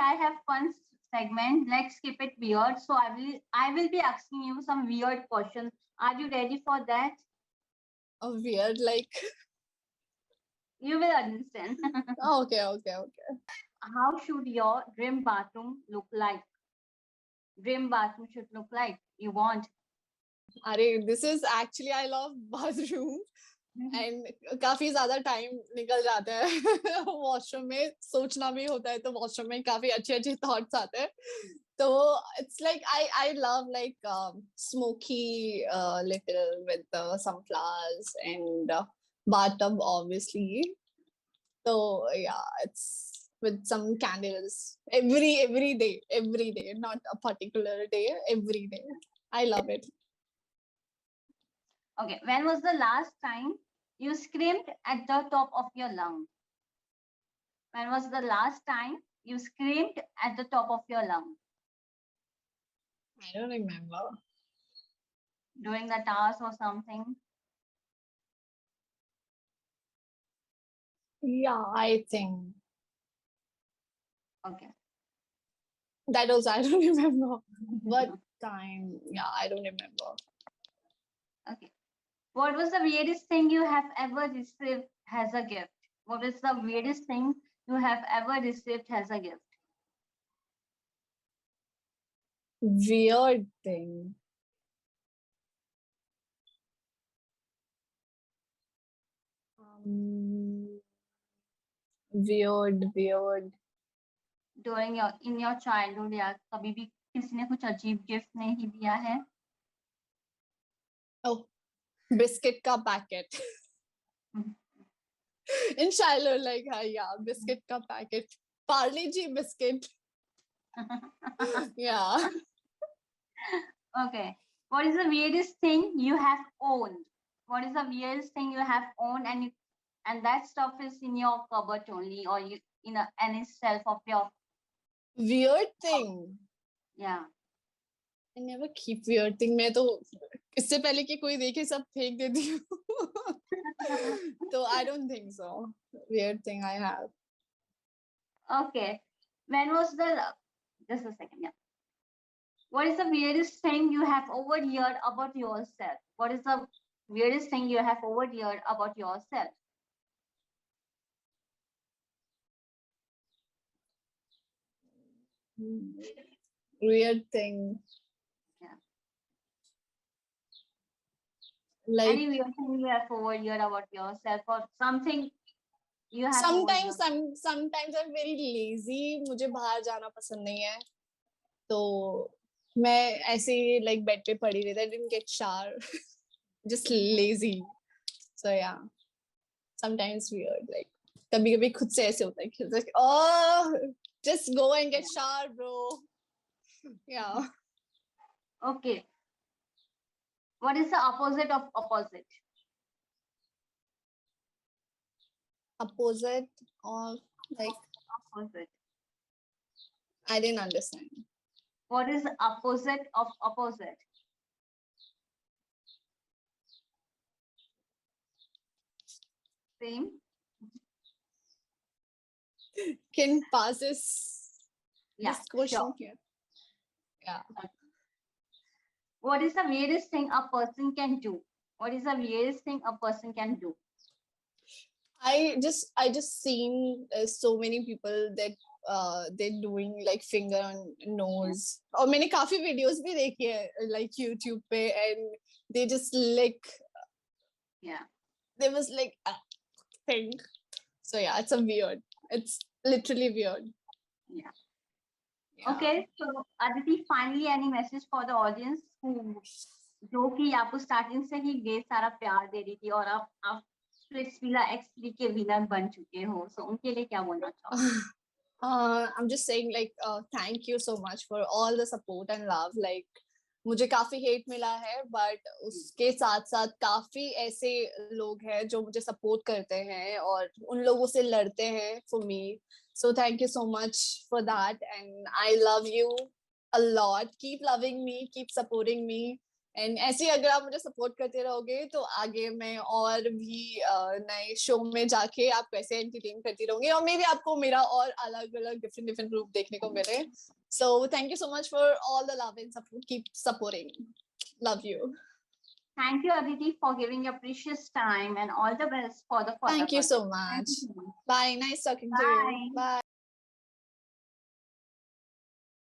I have fun segment. Let's keep it weird. So I will be asking you some weird questions. Are you ready for that? Weird, like. You will understand. Okay. How should your dream bathroom look like? Dream bathroom should look like. You want? This is actually I love bathroom and काफी ज्यादा time निकल जाता है washroom में सोचना भी होता है तो वॉशरूम में काफी अच्छे अच्छे थॉट्स आते हैं तो it's like I love like smoky little with some flowers and bathtub obviously so yeah it's with some candles every day not a particular day every day I love it. Okay. When was the last time you screamed at the top of your lung? When was the last time you screamed at the top of your lung? I don't remember. During the task or something? Yeah, I think Okay. that also I don't remember. What time? Yeah, I don't remember. Okay. What was the weirdest thing you have ever received as a gift? What is the weirdest thing you have ever received as a gift? Weird thing. Weird. During your childhood या कभी भी किसी ने कुछ अजीब gift नहीं दिया है? Oh, biscuit ka packet. In childhood, like yeah, biscuit ka packet. Parle G biscuit. Yeah. Okay. What is the weirdest thing you have owned? What is the weirdest thing you have owned and that stuff is in your cupboard only or you in any shelf of your Weird thing. yeah. I never keep weird thing. मैं तो इससे पहले कि कोई देखे सब फेंक देती हूँ. So I don't think so. Weird thing I have. Okay. When was the just a second, yeah. What is the weirdest thing you have overheard about yourself? What is the weirdest thing you have overheard about yourself? Weird thing. Yeah. Like any weird thing you have overheard about yourself or something you have sometimes overheard? sometimes I'm very lazy. मुझे बाहर जाना पसंद नहीं है. तो मैं ऐसे ही like bed पे पड़ी रहती. I didn't get shower. Just lazy. So yeah. Sometimes weird. Like कभी-कभी खुद से ऐसे होता है कि like oh just go and get shower bro. Yeah. Okay. What is the opposite of opposite? Opposite or like Opposite. I didn't understand. What is the opposite of opposite? Same. Can pass this question sure. here? Yeah. What is the weirdest thing a person can do? What is the weirdest thing a person can do? I just seen so many people that they're doing like finger on nose. और मैंने काफी videos भी देखी है like YouTube पे and they just lick. Yeah. There was like a thing. So yeah, it's a weird. It's literally weird. Yeah. Yeah. Okay, so Aditi, finally any message for the audience who जो कि आपको starting से ही ढेर सारा प्यार दे रही थी और आप स्प्लिट्सविला X3 के विनर बन चुके हो, so उनके लिए क्या बोलना चाहोगे? I'm just saying like thank you so much for all the support and love. Like मुझे काफी हेट मिला है बट उसके साथ साथ काफी ऐसे लोग हैं जो मुझे सपोर्ट करते हैं और उन लोगों से लड़ते हैं for me. So thank you so much for that and I love you a lot. Keep loving me, keep supporting me, and ऐसे ही अगर आप मुझे सपोर्ट करते रहोगे तो आगे मैं और भी नए शो में जाके आपको ऐसे एंटरटेन करती रहूंगी और मे भी आपको मेरा और अलग अलग डिफरेंट डिफरेंट रूप देखने को मिले. So thank you so much for all the love and support. Keep supporting. Love you. Thank you, Aditi, for giving your precious time, and all the best for the further Thank you so project. Thank much. you so much. Bye. Nice talking to you. Bye. Bye.